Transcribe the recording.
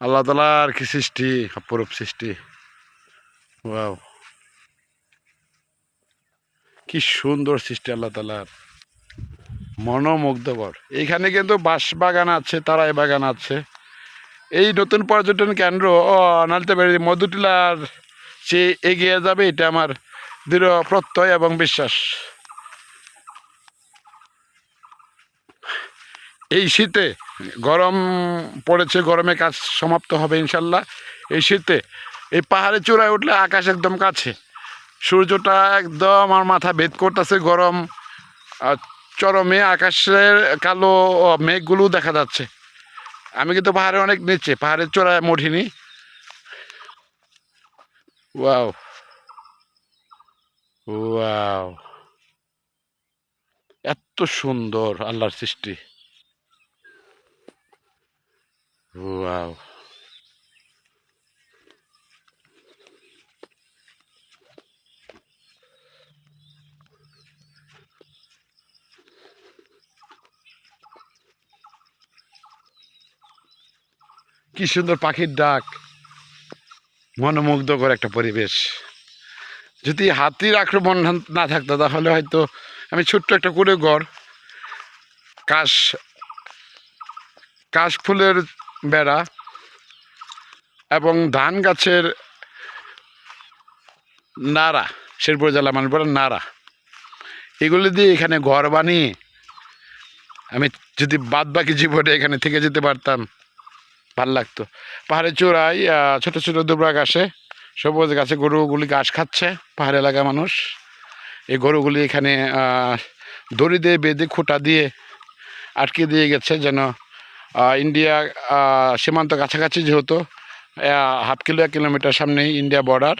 আল্লাহ তাআলার কি সৃষ্টি, অপরূপ সৃষ্টি। ওয়াও, কি সুন্দর সৃষ্টি আল্লাহ তাআলার, মনোমুগ্ধকর। এইখানে কিন্তু বাঁশ বাগান আছে, তারাই বাগান আছে। এই নতুন পর্যটন কেন্দ্র নালতেবাড়ি মধুটিলার চেয়ে এগিয়ে যাবে, এটা আমার দৃঢ় প্রত্যয় এবং বিশ্বাস। এই শীতে গরম পড়েছে, গরমে কাজ সমাপ্ত হবে ইনশাল্লাহ। এই শীতে এই পাহাড়ে চূড়ায় উঠলে আকাশ একদম কাছে, সূর্যটা একদম আমার মাথা ভেদ করতেছে, গরম চরমে, আকাশের কালো মেঘগুলো দেখা যাচ্ছে। আমি কিন্তু পাহাড়ে অনেক নিচে, পাহাড়ের চূড়ায় মঠিনি। ওয়াও ওয়াও, এত সুন্দর আল্লাহর সৃষ্টি। ওয়াও, কি সুন্দর পাখির ডাক, মনোমুগ্ধকর একটা পরিবেশ। যদি হাতির আক্রমণ না থাকতো তাহলে হয়তো আমি ছোট্ট একটা কুড়ে ঘর, কাশ কাশ ফুলের বেড়া এবং ধান গাছের নাড়া, শেরপুর জেলা মানুষ বলেন নাড়া, এগুলো দিয়ে এখানে ঘর বানিয়ে আমি যদি বাদ বাকি জীবনে এখানে থেকে যেতে পারতাম, ভাল লাগতো। পাহাড়ের চূড়ায় ছোট ছোট দুবরা গাছে, সবুজ গাছে গরুগুলি ঘাস খাচ্ছে। পাহাড় এলাকার মানুষ এই গরুগুলি এখানে দড়ি দিয়ে বেঁধে খুঁটা দিয়ে আটকে দিয়ে গেছে, যেন ইন্ডিয়া সীমান্ত কাছাকাছি, যেহেতু 1/2 কিলোমিটার সামনেই ইন্ডিয়া বর্ডার।